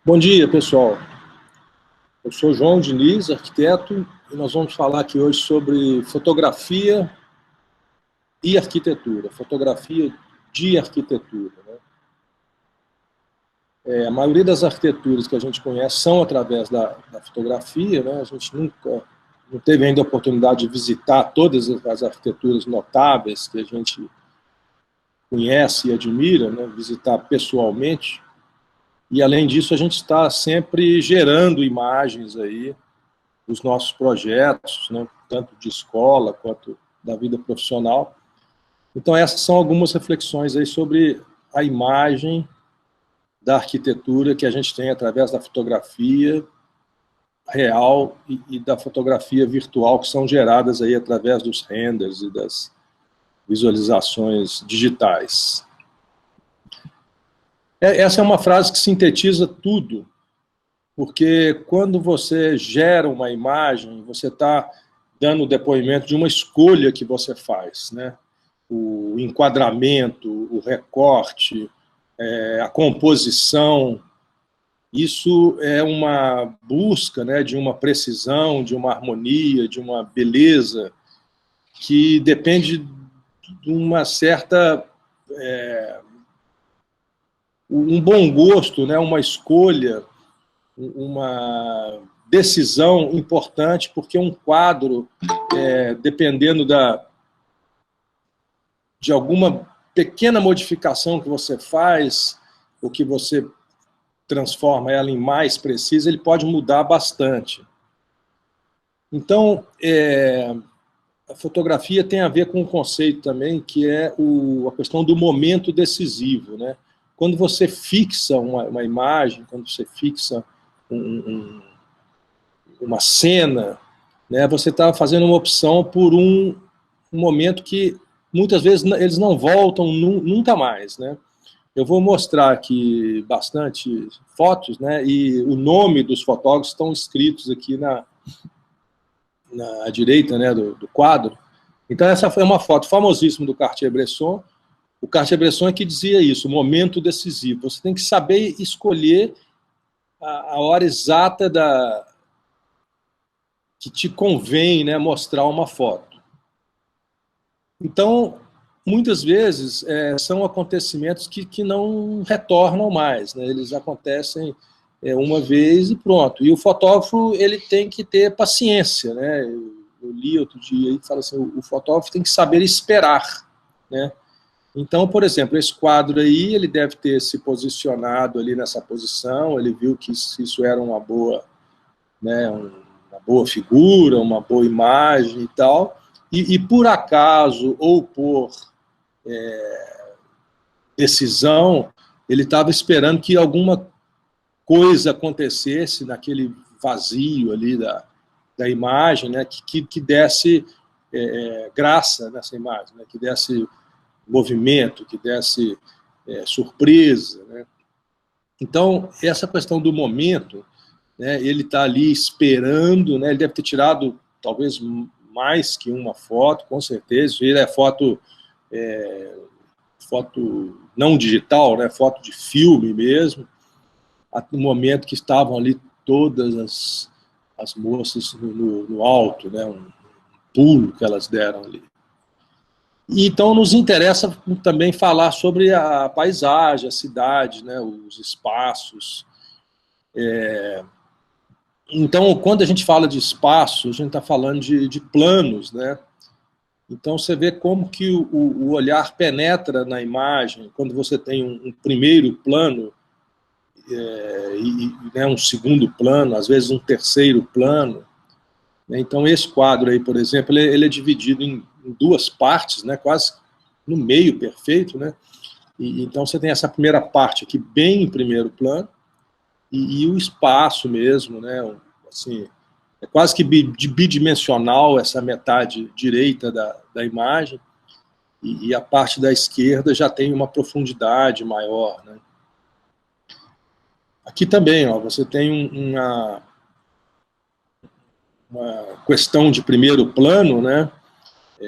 Bom dia, pessoal. Eu sou João Diniz, arquiteto, e nós vamos falar aqui hoje sobre fotografia e arquitetura, fotografia de arquitetura, né? A maioria das arquiteturas que a gente conhece são através da fotografia, né? A gente nunca não teve ainda a oportunidade de visitar todas as arquiteturas notáveis que a gente conhece e admira, né? Visitar pessoalmente. E, além disso, a gente está sempre gerando imagens aí dos nossos projetos, né, tanto de escola quanto da vida profissional. Então, essas são algumas reflexões aí sobre a imagem da arquitetura que a gente tem através da fotografia real e da fotografia virtual, que são geradas aí através dos renders e das visualizações digitais. Essa é uma frase que sintetiza tudo, porque quando você gera uma imagem, você está dando o depoimento de uma escolha que você faz, né? O enquadramento, o recorte, a composição, isso é uma busca, né, de uma precisão, de uma harmonia, de uma beleza, que depende de uma certa... um bom gosto, né, uma escolha, uma decisão importante, porque um quadro, dependendo de alguma pequena modificação que você faz, ou que você transforma ela em mais precisa, ele pode mudar bastante. Então, a fotografia tem a ver com um conceito também, que é a questão do momento decisivo, né? Quando você fixa uma imagem, quando você fixa uma cena, né, você está fazendo uma opção por um momento que muitas vezes eles não voltam nunca mais, né? Eu vou mostrar aqui bastante fotos, né, e o nome dos fotógrafos estão escritos aqui na direita, né, do quadro. Então essa foi uma foto famosíssima do Cartier-Bresson. O Cartier-Bresson é que dizia isso, o momento decisivo. Você tem que saber escolher a hora exata que te convém, né, mostrar uma foto. Então, muitas vezes, são acontecimentos que não retornam mais, né? Eles acontecem uma vez e pronto. E o fotógrafo, ele tem que ter paciência, né? Eu li outro dia e fala assim, o fotógrafo tem que saber esperar, né? Então, por exemplo, esse quadro aí, ele deve ter se posicionado ali nessa posição, ele viu que isso era uma boa, né, uma boa figura, uma boa imagem e tal, e por acaso, ou por decisão, ele estava esperando que alguma coisa acontecesse naquele vazio ali da imagem, né, que desse graça nessa imagem, né, que desse movimento, que desse surpresa, né? Então, essa questão do momento, né, ele está ali esperando, né, ele deve ter tirado talvez mais que uma foto, com certeza, ele é foto não digital, né, foto de filme mesmo, no momento que estavam ali todas as moças no alto, né, um pulo que elas deram ali. E então nos interessa também falar sobre a paisagem, a cidade, né, os espaços. Então, quando a gente fala de espaço, a gente está falando de planos, né? Então você vê como que o olhar penetra na imagem, quando você tem um primeiro plano, né, um segundo plano, às vezes um terceiro plano. Então esse quadro aí, por exemplo, ele é dividido em duas partes, né, quase no meio perfeito, né? Então você tem essa primeira parte aqui bem em primeiro plano, e o espaço mesmo, né, assim, é quase que bidimensional essa metade direita da imagem, e a parte da esquerda já tem uma profundidade maior, né? Aqui também, ó, você tem uma questão de primeiro plano, né?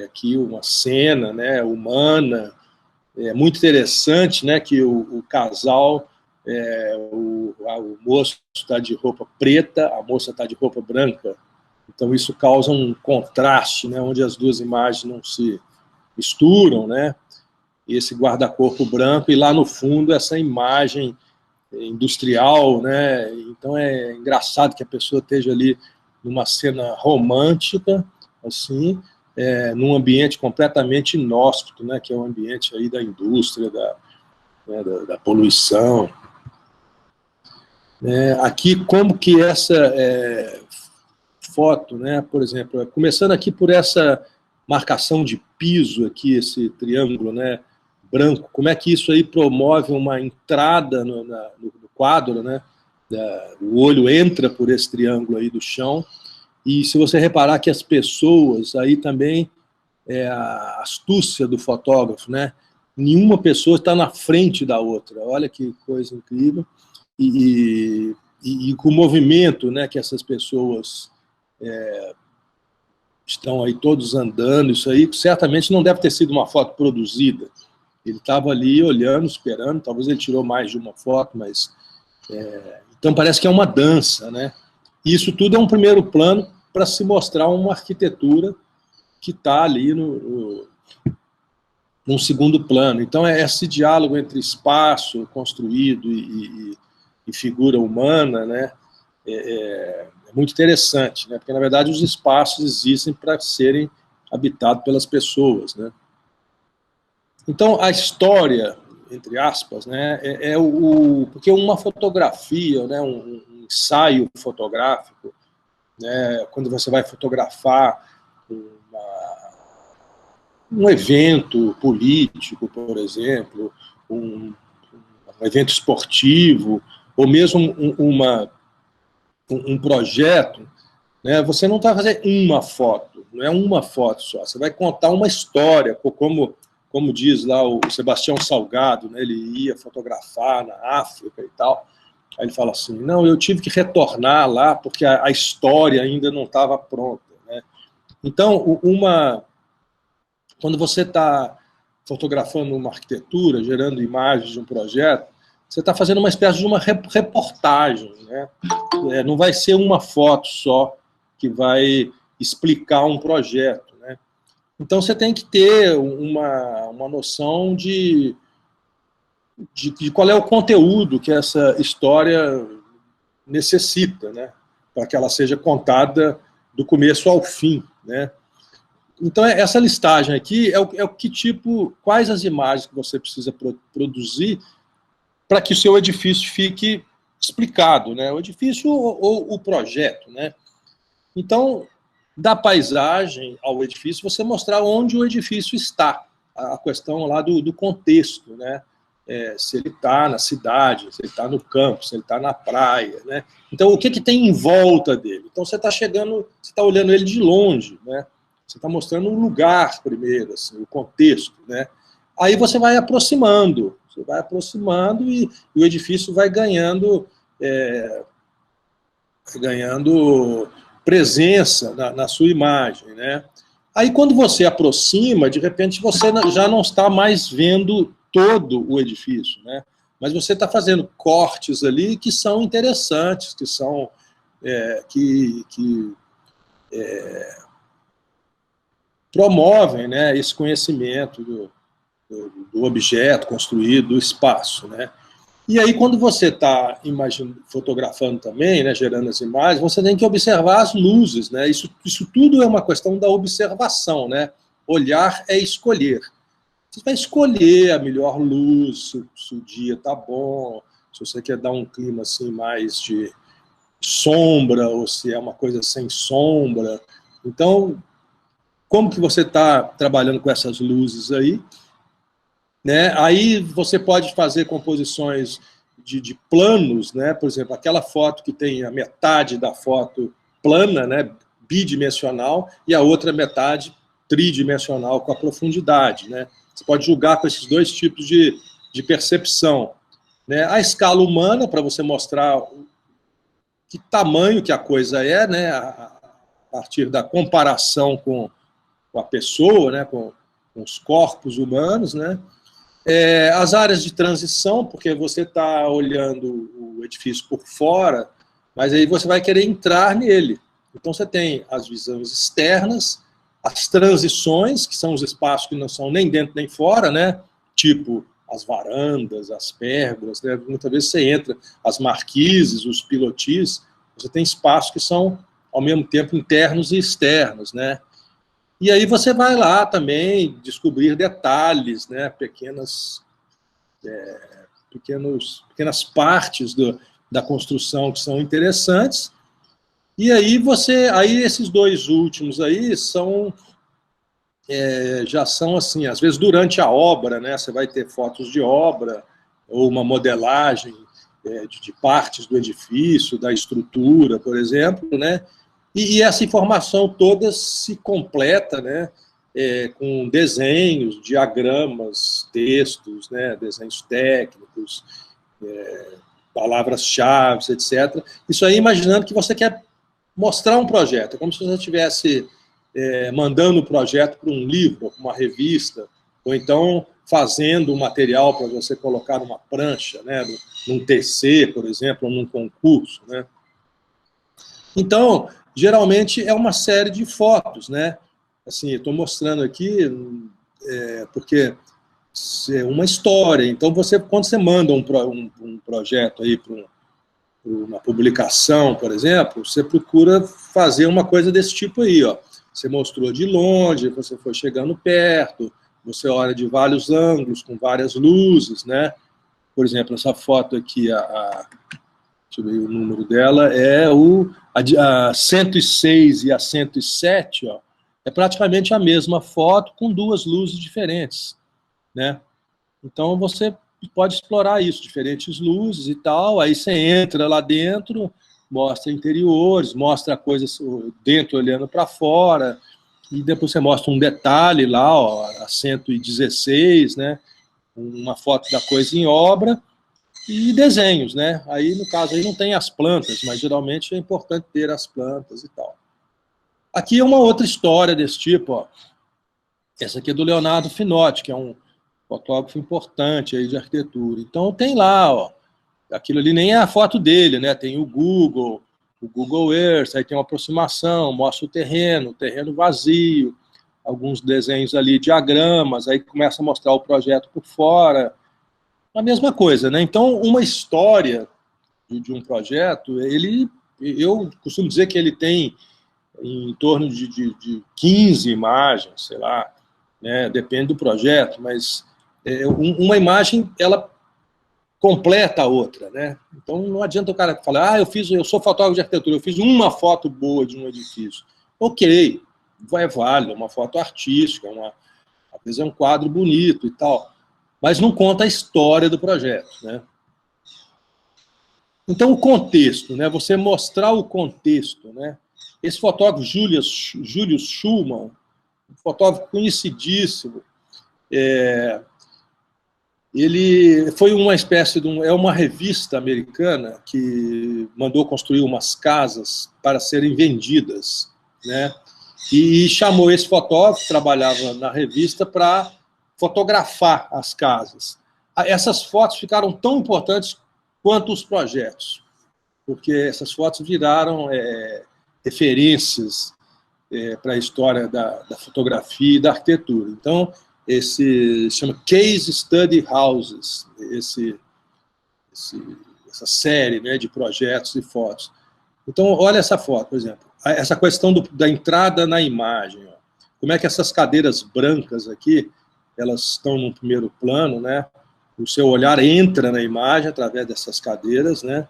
Aqui uma cena, né, humana, muito interessante, né, que o casal o moço está de roupa preta, a moça está de roupa branca. Então, isso causa um contraste, né, onde as duas imagens não se misturam, né? Esse guarda-corpo branco, e lá no fundo essa imagem industrial, né? Então é engraçado que a pessoa esteja ali numa cena romântica, assim, num ambiente completamente inóspito, né? Que é o ambiente aí da indústria, da poluição. Aqui, como que essa foto, né? Por exemplo, começando aqui por essa marcação de piso aqui, esse triângulo, né? Branco, como é que isso aí promove uma entrada no quadro, né? O olho entra por esse triângulo aí do chão, e se você reparar que as pessoas aí também, a astúcia do fotógrafo, né? Nenhuma pessoa está na frente da outra, olha que coisa incrível, e com o movimento, né, que essas pessoas estão aí todos andando, isso aí certamente não deve ter sido uma foto produzida. Ele estava ali olhando, esperando, talvez ele tirou mais de uma foto, mas... então parece que é uma dança, né? E isso tudo é um primeiro plano para se mostrar uma arquitetura que está ali num segundo plano. Então é esse diálogo entre espaço construído e figura humana, né? É muito interessante, né? Porque na verdade os espaços existem para serem habitados pelas pessoas, né? Então, a história, entre aspas, né, porque uma fotografia, né, um ensaio fotográfico, né, quando você vai fotografar um evento político, por exemplo, um evento esportivo, ou mesmo um projeto, né, você não está fazendo uma foto, não é uma foto só, você vai contar uma história, como diz lá o Sebastião Salgado, né, ele ia fotografar na África e tal, aí ele fala assim, não, eu tive que retornar lá porque a história ainda não estava pronta, né? Então, quando você está fotografando uma arquitetura, gerando imagens de um projeto, você está fazendo uma espécie de uma reportagem, né? Não vai ser uma foto só que vai explicar um projeto, né? Então, você tem que ter uma noção de qual é o conteúdo que essa história necessita, né? Para que ela seja contada do começo ao fim, né? Então, essa listagem aqui é o que tipo, quais as imagens que você precisa produzir para que o seu edifício fique explicado, né? O edifício ou o projeto, né? Então, da paisagem ao edifício, você mostrar onde o edifício está, a questão lá do contexto, né? Se ele está na cidade, se ele está no campo, se ele está na praia, né? Então, o que tem em volta dele? Então, você está chegando, você está olhando ele de longe, né? Você está mostrando um lugar primeiro, assim, o contexto, né? Aí você vai aproximando e o edifício vai ganhando presença na sua imagem, né? Aí, quando você aproxima, de repente, você já não está mais vendo todo o edifício, né? Mas você está fazendo cortes ali que são interessantes, que são... promovem, né, esse conhecimento do objeto construído, do espaço, né? E aí, quando você está fotografando também, né, gerando as imagens, você tem que observar as luzes, né? Isso tudo é uma questão da observação, né? Olhar é escolher. Você vai escolher a melhor luz, se o dia está bom, se você quer dar um clima assim mais de sombra, ou se é uma coisa sem sombra. Então, como que você está trabalhando com essas luzes aí, né? Aí você pode fazer composições de planos, né? Por exemplo, aquela foto que tem a metade da foto plana, né? Bidimensional, e a outra metade tridimensional, com a profundidade, né? Você pode julgar com esses dois tipos de percepção, né? A escala humana, para você mostrar que tamanho que a coisa é, né? A partir da comparação com a pessoa, né? Com os corpos humanos, né? As áreas de transição, porque você está olhando o edifício por fora, mas aí você vai querer entrar nele. Então você tem as visões externas, as transições, que são os espaços que não são nem dentro nem fora, né? Tipo as varandas, as pérgolas, né? Muitas vezes você entra, as marquises, os pilotis, você tem espaços que são, ao mesmo tempo, internos e externos, né? E aí você vai lá também descobrir detalhes, né? Pequenas partes da construção que são interessantes. E aí esses dois últimos aí já são assim, às vezes durante a obra, né? Você vai ter fotos de obra ou uma modelagem de partes do edifício, da estrutura, por exemplo, né? E essa informação toda se completa, né? Com desenhos, diagramas, textos, né? Desenhos técnicos, palavras-chave, etc. Isso aí imaginando que você quer mostrar um projeto, é como se você estivesse mandando o projeto para um livro, para uma revista, ou então fazendo um material para você colocar numa prancha, né? Num TC, por exemplo, ou num concurso, né? Então, geralmente é uma série de fotos, né? Assim, eu estou mostrando aqui, porque é uma história. Então, quando você manda um projeto aí para uma publicação, por exemplo, você procura fazer uma coisa desse tipo aí, ó. Você mostrou de longe, você foi chegando perto, você olha de vários ângulos, com várias luzes, né? Por exemplo, essa foto aqui, deixa eu ver o número dela, a 106 e a 107, ó, é praticamente a mesma foto com duas luzes diferentes, né? Então, você pode explorar isso, diferentes luzes e tal, aí você entra lá dentro, mostra interiores, mostra coisas dentro olhando para fora, e depois você mostra um detalhe lá, ó, a 116, né? Uma foto da coisa em obra, e desenhos, né? Aí, no caso, aí não tem as plantas, mas geralmente é importante ter as plantas e tal. Aqui é uma outra história desse tipo, ó. Essa aqui é do Leonardo Finotti, que é um fotógrafo importante aí de arquitetura. Então tem lá, ó, aquilo ali nem é a foto dele, né? Tem o Google Earth, aí tem uma aproximação, mostra o terreno vazio, alguns desenhos ali, diagramas, aí começa a mostrar o projeto por fora. A mesma coisa, né? Então, uma história de um projeto, eu costumo dizer que ele tem em torno de 15 imagens, sei lá, né? Depende do projeto, mas uma imagem, ela completa a outra, né? Então, não adianta o cara falar, eu sou fotógrafo de arquitetura, eu fiz uma foto boa de um edifício. Ok, é válido, uma foto artística, às vezes é um quadro bonito e tal, mas não conta a história do projeto, né? Então, o contexto, né? Você mostrar o contexto, né? Esse fotógrafo, Julius Schumann, um fotógrafo conhecidíssimo, ele foi uma espécie de uma revista americana que mandou construir umas casas para serem vendidas, né? E chamou esse fotógrafo, que trabalhava na revista, para fotografar as casas. Essas fotos ficaram tão importantes quanto os projetos, porque essas fotos viraram referências para a história da fotografia e da arquitetura. Então, chama Case Study Houses, essa série, né, de projetos e fotos. Então, olha essa foto, por exemplo, essa questão da entrada na imagem, ó. Como é que essas cadeiras brancas aqui, elas estão no primeiro plano, né? O seu olhar entra na imagem através dessas cadeiras, né?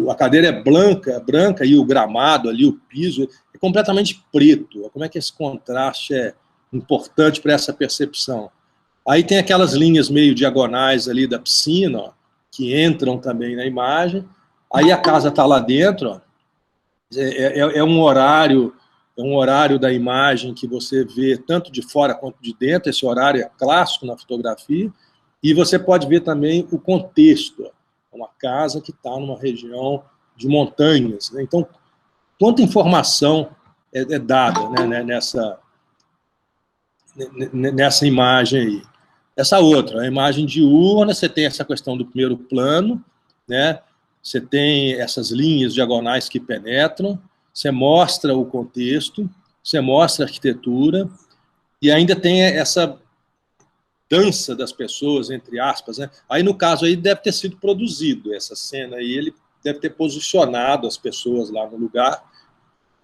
A cadeira é branca e o gramado ali, o piso, é completamente preto. Como é que esse contraste é importante para essa percepção? Aí tem aquelas linhas meio diagonais ali da piscina, ó, que entram também na imagem. Aí a casa está lá dentro, ó. É um horário da imagem que você vê tanto de fora quanto de dentro. Esse horário é clássico na fotografia. E você pode ver também o contexto. É uma casa que está numa região de montanhas, né? Então, quanta informação é dada, né, nessa imagem aí. essa outra, a imagem diurna, você tem essa questão do primeiro plano, né? Você tem essas linhas diagonais que penetram, você mostra o contexto, você mostra a arquitetura, e ainda tem essa dança das pessoas, entre aspas, né? Aí, no caso, aí deve ter sido produzido essa cena, aí ele deve ter posicionado as pessoas lá no lugar,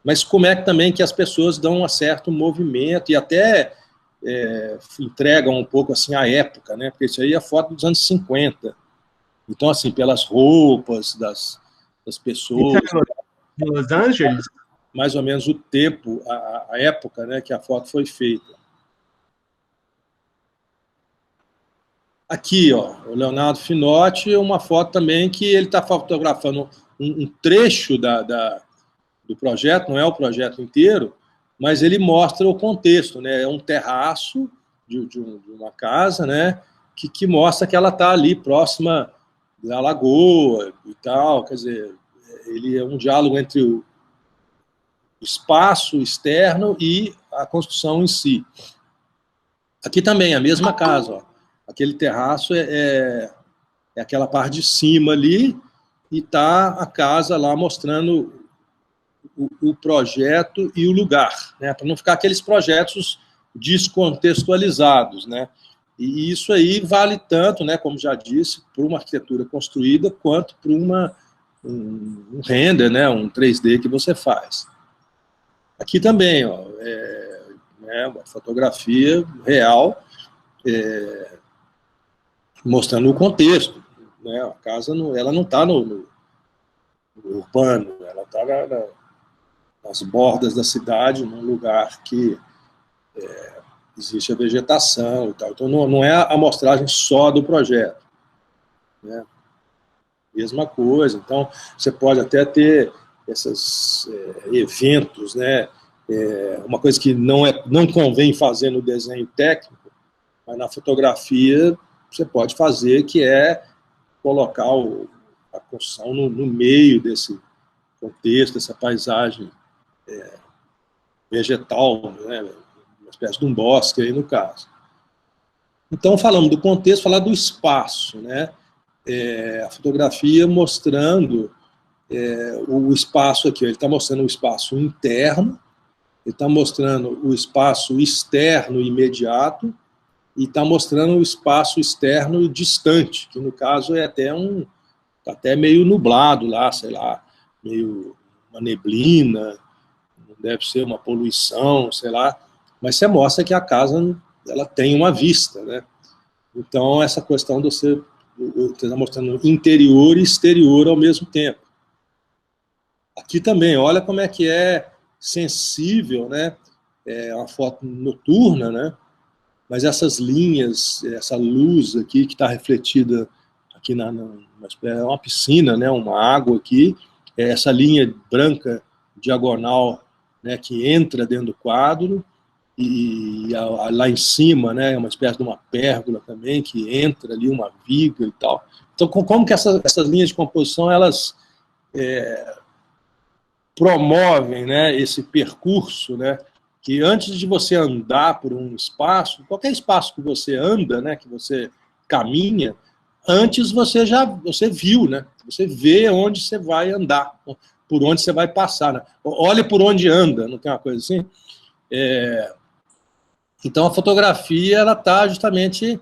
mas como é que também que as pessoas dão um certo movimento e até entregam um pouco assim a época, né? Porque isso aí é foto dos anos 50. Então, assim, pelas roupas das pessoas, Isso é em Los Angeles? mais ou menos o tempo, a época, né, que a foto foi feita. Aqui, ó, o Leonardo Finotti, uma foto também que ele está fotografando um trecho do projeto, não é o projeto inteiro, mas ele mostra o contexto, né? É um terraço de uma casa, né? Que mostra que ela está ali próxima da lagoa e tal. Quer dizer, ele é um diálogo entre o espaço externo e a construção em si. Aqui também, a mesma casa, ó. Aquele terraço é aquela parte de cima ali e está a casa lá mostrando o projeto e o lugar, né, para não ficar aqueles projetos descontextualizados, né, e isso aí vale tanto, né, como já disse, para uma arquitetura construída, quanto para um render, né, um 3D que você faz. Aqui também, ó, uma fotografia real, mostrando o contexto, né, a casa ela não está no urbano, ela está nas bordas da cidade, num lugar que existe a vegetação e tal. Então, não é a amostragem só do projeto, né? Mesma coisa. Então, você pode até ter esses eventos, né? Uma coisa que não convém fazer no desenho técnico, mas na fotografia você pode fazer, que é colocar a construção no meio desse contexto, dessa paisagem vegetal, né? Uma espécie de um bosque aí no caso. Então, falamos do contexto, falar do espaço, né? A fotografia mostrando o espaço aqui, ele está mostrando o espaço interno, ele está mostrando o espaço externo imediato e está mostrando o espaço externo distante, que no caso é até meio nublado lá, sei lá, meio uma neblina, deve ser uma poluição, sei lá, mas você mostra que a casa ela tem uma vista, né? Então, essa questão de você está mostrando interior e exterior ao mesmo tempo. Aqui também, olha como é que é sensível, né? É uma foto noturna, né? Mas essas linhas, essa luz aqui que está refletida aqui é uma piscina, né? Uma água aqui, essa linha branca diagonal, né, que entra dentro do quadro, e lá em cima, né, uma espécie de uma pérgola também, que entra ali, uma viga e tal. Então, como que essas linhas de composição, elas promovem, né, esse percurso, né, que antes de você andar por um espaço, qualquer espaço que você anda, né, que você caminha, antes você viu, né, você vê onde você vai andar, por onde você vai passar, né? Olha por onde anda, não tem uma coisa assim? Então, a fotografia ela está justamente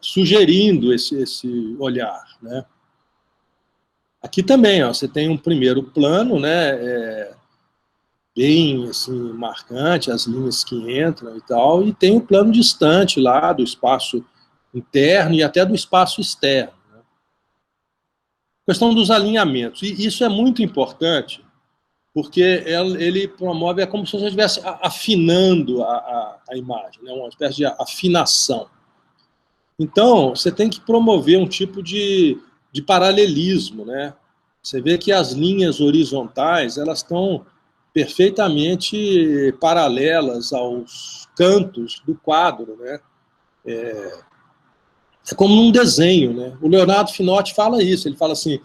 sugerindo esse olhar, né? Aqui também, ó, você tem um primeiro plano, né, bem assim, marcante, as linhas que entram e tal, e tem um plano distante lá do espaço interno e até do espaço externo. Né? Questão dos alinhamentos, e isso é muito importante, porque ele promove, é como se você estivesse afinando a imagem, né? Uma espécie de afinação. Então, você tem que promover um tipo de paralelismo, né? Você vê que as linhas horizontais, elas estão perfeitamente paralelas aos cantos do quadro, né? É como num desenho, né? O Leonardo Finotti fala isso, ele fala assim,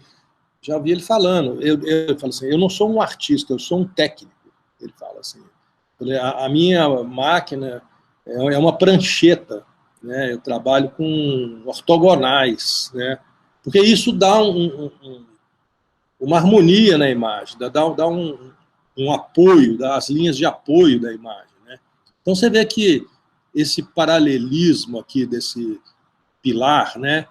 já vi ele falando, eu falo assim, eu não sou um artista, eu sou um técnico, ele fala assim. A minha máquina é uma prancheta, né? Eu trabalho com ortogonais, né? Porque isso dá uma harmonia na imagem, dá um apoio, dá as linhas de apoio da imagem, né? Então você vê que esse paralelismo aqui desse pilar, né?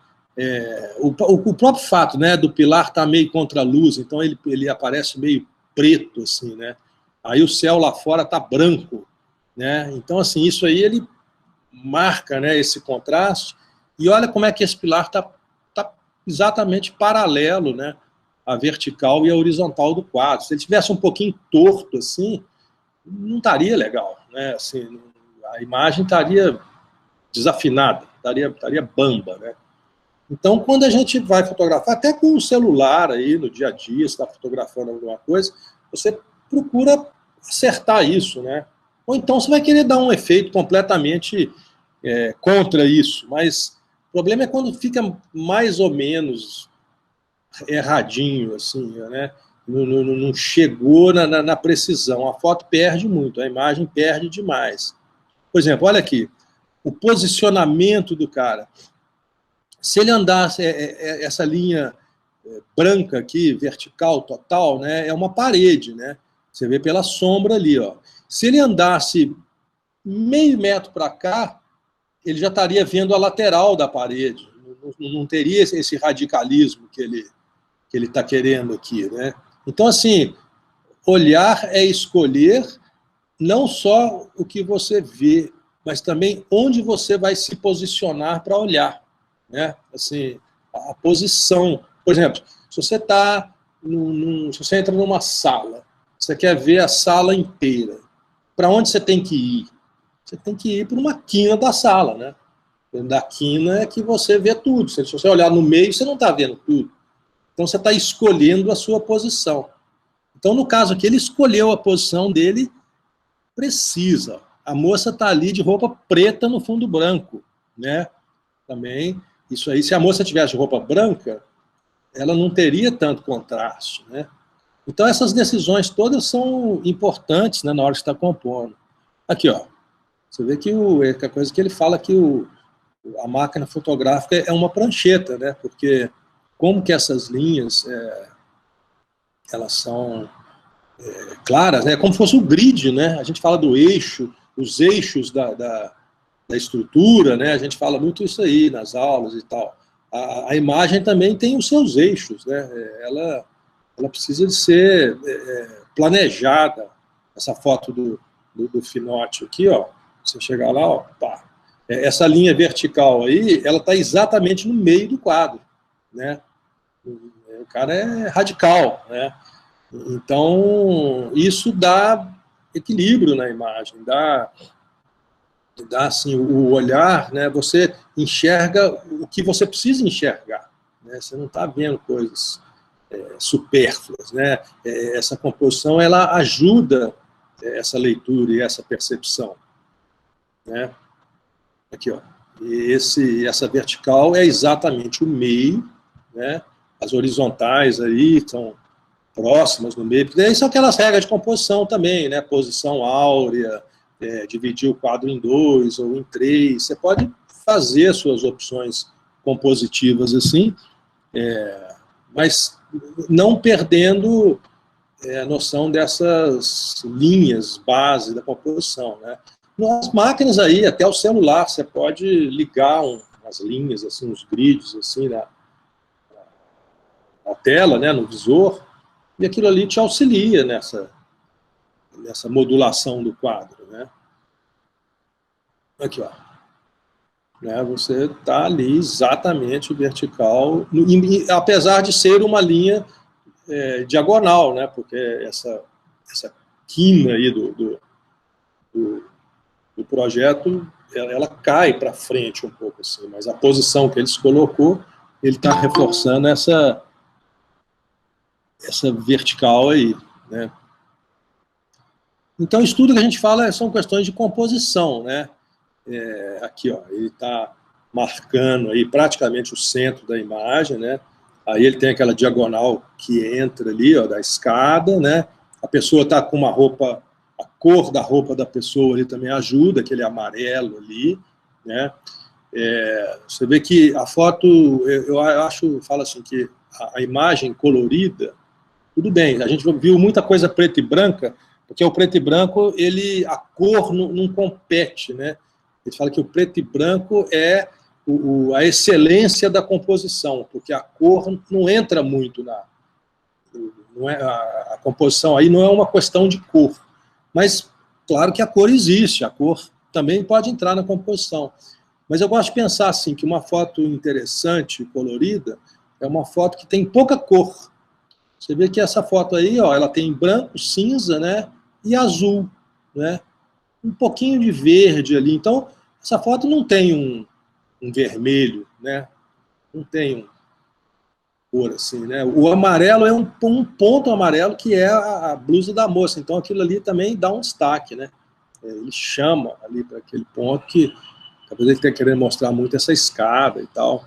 O próprio fato, né, do pilar estar meio contra a luz, então ele aparece meio preto, assim, né? Aí o céu lá fora está branco, né? Então, assim, isso aí ele marca, né, esse contraste, e olha como é que esse pilar está exatamente paralelo, né, à vertical e à horizontal do quadro. Se ele tivesse um pouquinho torto, assim, não estaria legal, né? Assim, a imagem estaria desafinada, estaria bamba, né? Então, quando a gente vai fotografar, até com o celular aí, no dia a dia, você está fotografando alguma coisa, você procura acertar isso, né? Ou então você vai querer dar um efeito completamente contra isso, mas o problema é quando fica mais ou menos erradinho, assim, né? Não chegou na precisão. A foto perde muito, a imagem perde demais. Por exemplo, olha aqui, o posicionamento do cara. Se ele andasse, essa linha branca aqui, vertical, total, né, é uma parede, né? Você vê pela sombra ali, ó. Se ele andasse meio metro para cá, ele já estaria vendo a lateral da parede. Não teria esse radicalismo que ele está querendo aqui, né? Então, assim, olhar é escolher não só o que você vê, mas também onde você vai se posicionar para olhar, né? Assim, a posição. Por exemplo, se você está se você entra numa sala, você quer ver a sala inteira, para onde você tem que ir? Você tem que ir para uma quina da sala, né? Da quina é que você vê tudo. Se você olhar no meio, você não está vendo tudo. Então você está escolhendo a sua posição. Então, no caso aqui, ele escolheu a posição dele precisa. A moça está ali de roupa preta no fundo branco, né? Também, isso aí, se a moça tivesse de roupa branca, ela não teria tanto contraste, né? Então, essas decisões todas são importantes, né, na hora que está compondo. Aqui, ó, você vê que a coisa que ele fala que a máquina fotográfica é uma prancheta, né? Porque como que essas linhas, elas são claras, né? Como se fosse o grid, né? A gente fala do eixo, os eixos da estrutura, né? A gente fala muito isso aí nas aulas e tal. A imagem também tem os seus eixos, né? Ela precisa de ser planejada. Essa foto do Finotti aqui, ó, você chegar lá, ó, pá. Essa linha vertical aí, ela está exatamente no meio do quadro, né? O cara é radical, né? Então, isso dá equilíbrio na imagem, dá assim, o olhar, né? Você enxerga o que você precisa enxergar, né? Você não está vendo coisas supérfluas, né? Essa composição, ela ajuda essa leitura e essa percepção, né? Aqui, ó. Essa vertical é exatamente o meio, né? As horizontais aí são próximas no meio, porque daí são aquelas regras de composição também, né? Posição áurea, dividir o quadro em 2 ou em 3, você pode fazer suas opções compositivas assim, mas não perdendo a noção dessas linhas base da composição, né? Nas máquinas aí, até o celular, você pode ligar umas linhas, assim, uns grids assim, na tela, né, no visor, e aquilo ali te auxilia nessa modulação do quadro, né? Aqui, ó. Né, você está ali exatamente vertical, apesar de ser uma linha diagonal, né? Porque essa quina aí do projeto, ela cai para frente um pouco assim, mas a posição que ele se colocou, ele está reforçando essa vertical aí, né? Então, isso tudo que a gente fala são questões de composição, né? Aqui, ó, ele está marcando aí praticamente o centro da imagem, né? Aí ele tem aquela diagonal que entra ali, ó, da escada, né? A pessoa está com uma roupa, a cor da roupa da pessoa ali também ajuda, aquele amarelo ali, né? Você vê que a foto, eu acho, falo assim, que a imagem colorida, tudo bem, a gente viu muita coisa preta e branca, porque o preto e branco, a cor não compete, né? Ele fala que o preto e branco é a excelência da composição, porque a cor não entra muito não é, a composição aí não é uma questão de cor, mas claro que a cor existe, a cor também pode entrar na composição. Mas eu gosto de pensar assim, que uma foto interessante, colorida, é uma foto que tem pouca cor. Você vê que essa foto aí, ó, ela tem branco, cinza, né, e azul, né, um pouquinho de verde ali. Então, essa foto não tem um vermelho, né, não tem cor assim, né. O amarelo é um ponto amarelo que é a blusa da moça. Então, aquilo ali também dá um destaque, né. Ele chama ali para aquele ponto que talvez ele esteja querendo mostrar muito essa escada e tal.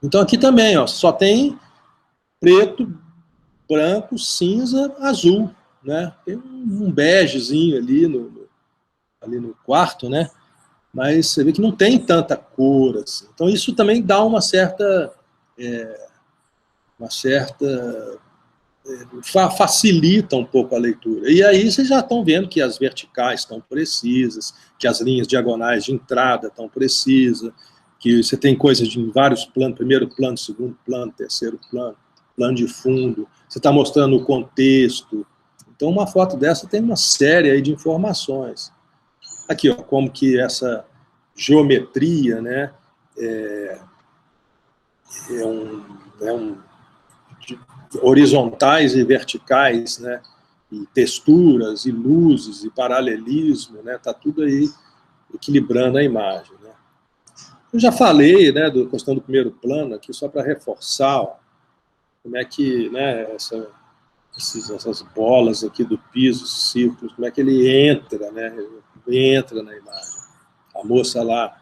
Então, aqui também, ó, só tem preto, branco, cinza, azul, né? Tem um begezinho ali no quarto, né? Mas você vê que não tem tanta cor, assim. Então isso também dá uma certa facilita um pouco a leitura. E aí vocês já estão vendo que as verticais estão precisas, que as linhas diagonais de entrada estão precisas, que você tem coisas em vários planos, primeiro plano, segundo plano, terceiro plano, plano de fundo, você está mostrando o contexto. Então, uma foto dessa tem uma série aí de informações. Aqui, ó, como que essa geometria, né, horizontais e verticais, né, e texturas, e luzes, e paralelismo, né, tá tudo aí equilibrando a imagem, né. Eu já falei, né, da questão do primeiro plano aqui, só para reforçar, ó, como é que, né, essas bolas aqui do piso, círculos, como é que ele entra, né, entra na imagem. A moça lá,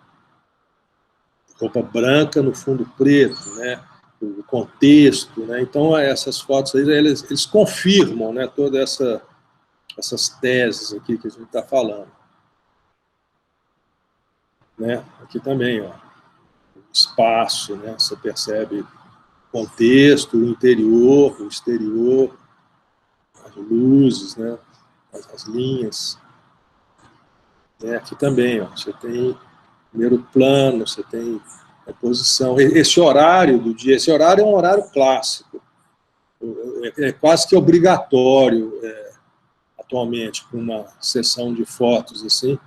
roupa branca no fundo preto, né, o contexto, né, então essas fotos aí, eles confirmam, né, todas essas teses aqui que a gente está falando. Né, aqui também, ó, o espaço, né, você percebe o contexto, o interior, o exterior, as luzes, né, as linhas. Né, aqui também, ó, você tem primeiro plano, você tem a posição. Esse horário do dia, esse horário é um horário clássico, é quase que obrigatório atualmente, com uma sessão de fotos, assim,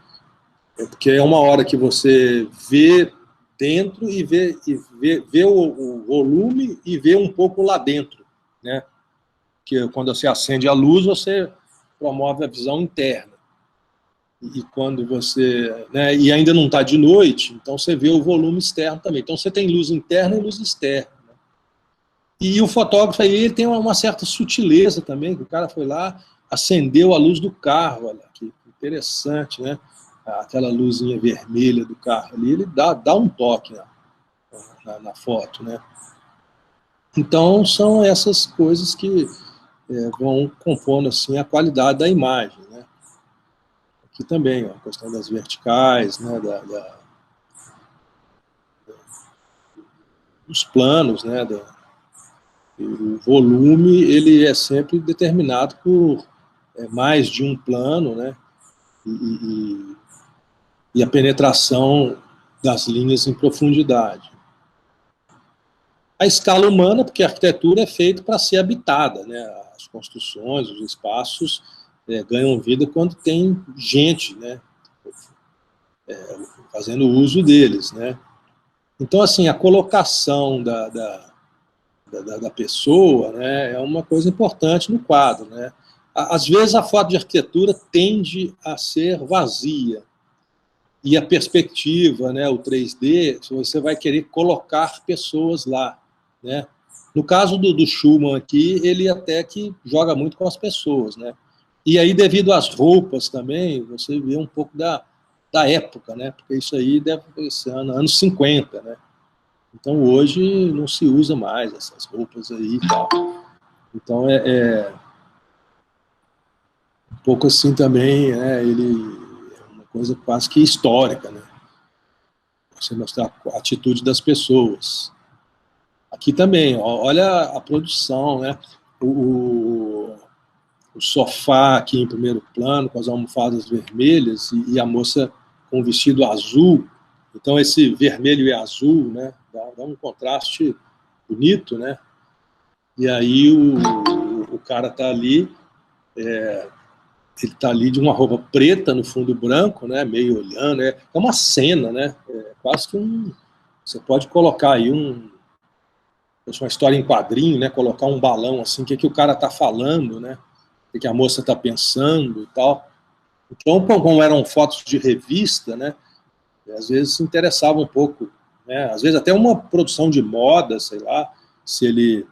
porque é uma hora que você vê dentro e vê o volume e vê um pouco lá dentro, né? Que quando você acende a luz, você promove a visão interna. E quando você, né, e ainda não está de noite, então você vê o volume externo também. Então você tem luz interna e luz externa. Né? E o fotógrafo aí ele tem uma certa sutileza também, que o cara foi lá, acendeu a luz do carro, olha que interessante, né? Aquela luzinha vermelha do carro ali, ele dá um toque na foto, né? Então são essas coisas que vão compondo assim a qualidade da imagem, né? Aqui também, ó, a questão das verticais, né, dos planos, né, o volume ele é sempre determinado por mais de um plano, né, e a penetração das linhas em profundidade. A escala humana, porque a arquitetura é feita para ser habitada, né, as construções, os espaços ganham vida quando tem gente, né, fazendo uso deles, né. Então, assim, a colocação da pessoa, né, é uma coisa importante no quadro, né. Às vezes a foto de arquitetura tende a ser vazia, e a perspectiva, né, o 3D, você vai querer colocar pessoas lá, né. No caso do Schumann aqui, ele até que joga muito com as pessoas, né. E aí, devido às roupas também, você vê um pouco da época, né, porque isso aí deve ser anos 50, né. Então, hoje, não se usa mais essas roupas aí e tal. Então, um pouco assim também, ele é uma coisa quase que histórica, né? você mostrar a atitude das pessoas. Aqui também, ó, olha a produção, né? O sofá aqui em primeiro plano, com as almofadas vermelhas, e a moça com o vestido azul. Então, esse vermelho e azul, né, dá um contraste bonito, né? E aí o cara está ali, ele está ali de uma roupa preta no fundo branco, né, meio olhando, é uma cena, né? Quase que você pode colocar aí uma história em quadrinho, né? Colocar um balão assim, o que o cara está falando, né? O que a moça está pensando e tal. Então, como eram fotos de revista, né? Às vezes se interessava um pouco, né? Às vezes até uma produção de moda, sei lá, se ele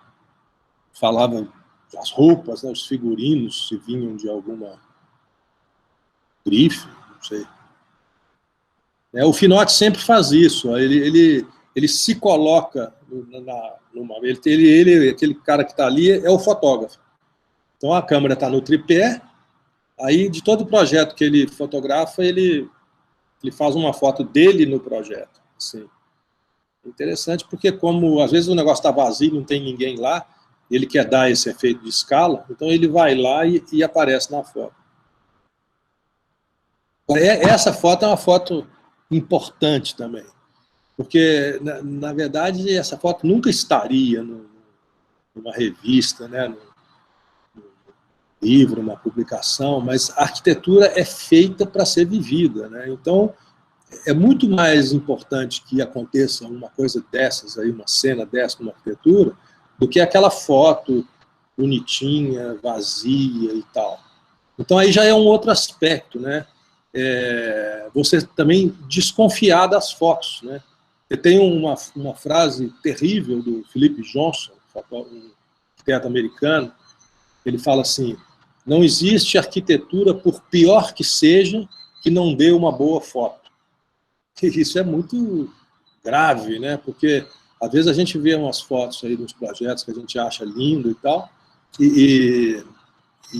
falava as roupas, né? Os figurinos, se vinham de alguma grife, não sei. O Finotti sempre faz isso, ele se coloca aquele cara que está ali é o fotógrafo. Então a câmera está no tripé, aí de todo o projeto que ele fotografa, ele faz uma foto dele no projeto. Assim. Interessante porque como às vezes o negócio está vazio, não tem ninguém lá, ele quer dar esse efeito de escala, então ele vai lá e aparece na foto. Essa foto é uma foto importante também, porque, na verdade, essa foto nunca estaria numa revista, né, num livro, numa publicação, mas a arquitetura é feita para ser vivida, né? Então, é muito mais importante que aconteça uma coisa dessas, aí, uma cena dessa numa arquitetura, do que aquela foto bonitinha, vazia e tal. Então, aí já é um outro aspecto, né? Você também desconfiar das fotos, né? Tem uma frase terrível do Philip Johnson, um arquiteto americano, ele fala assim, não existe arquitetura, por pior que seja, que não dê uma boa foto. E isso é muito grave, né? Porque às vezes a gente vê umas fotos aí dos projetos que a gente acha lindo e tal, e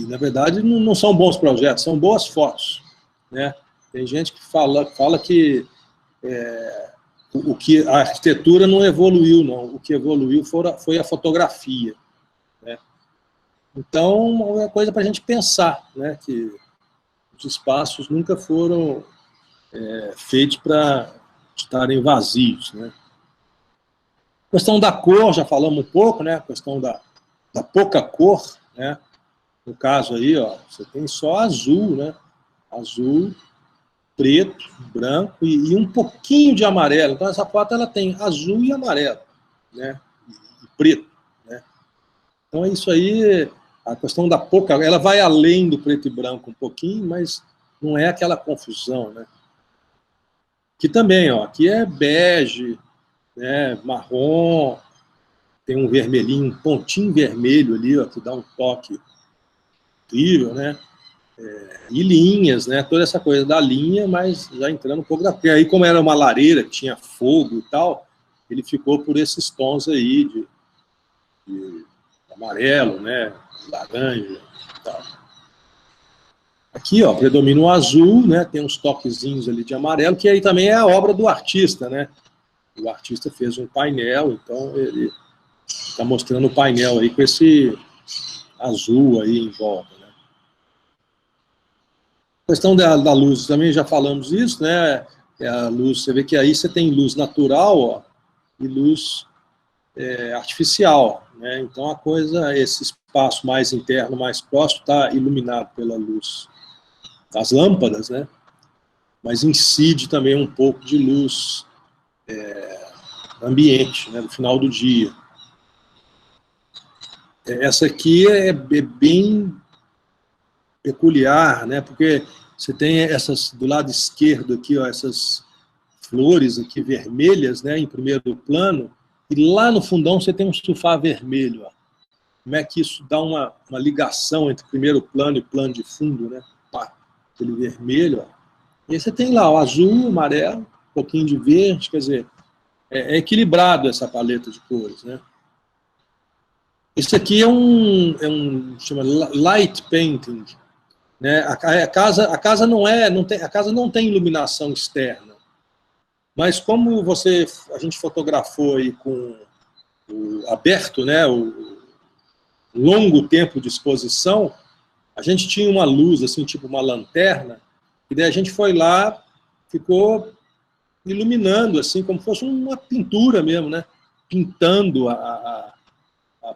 na verdade não são bons projetos, são boas fotos, né? Tem gente que fala que o que a arquitetura não evoluiu, não. O que evoluiu foi a fotografia, né? Então, é uma coisa para a gente pensar, né? Que os espaços nunca foram feitos para estarem vazios, né? A questão da cor, já falamos um pouco, né? A questão da pouca cor, né? No caso aí, ó, você tem só azul, né? Azul, preto, branco e um pouquinho de amarelo. Então, essa foto ela tem azul e amarelo, né? E preto, né? Então, é isso aí, a questão da pouca... Ela vai além do preto e branco um pouquinho, mas não é aquela confusão, né? Aqui também, ó, aqui é bege, né, marrom, tem um vermelhinho, um pontinho vermelho ali, ó, que dá um toque incrível, né? E linhas, né? Toda essa coisa da linha, mas já entrando um pouco da... Porque aí, como era uma lareira que tinha fogo e tal, ele ficou por esses tons aí de amarelo, né? Laranja e tal. Aqui, ó, predomina o azul, né? Tem uns toquezinhos ali de amarelo, que aí também é a obra do artista, né? O artista fez um painel, então ele está mostrando o painel aí com esse azul aí em volta, né? A questão da luz, também já falamos isso, né? A luz, você vê que aí você tem luz natural, ó, e luz artificial, né? Então a coisa, esse espaço mais interno, mais próximo, está iluminado pela luz das lâmpadas, né? Mas incide também um pouco de luz ambiente, né? No final do dia. Essa aqui é bem peculiar, né? Porque você tem essas, do lado esquerdo aqui, ó, essas flores aqui vermelhas, né, em primeiro plano, e lá no fundão você tem um sofá vermelho, ó. Como é que isso dá uma ligação entre primeiro plano e plano de fundo, né? Pá, aquele vermelho, ó. E aí você tem lá o azul, o amarelo, um pouquinho de verde, quer dizer, é equilibrado essa paleta de cores, né? Isso aqui chama light painting, né? A casa não tem iluminação externa. Mas como a gente fotografou aí com o aberto, né, o longo tempo de exposição, a gente tinha uma luz, assim, tipo uma lanterna, e daí a gente foi lá, ficou iluminando, assim, como fosse uma pintura mesmo, né? Pintando a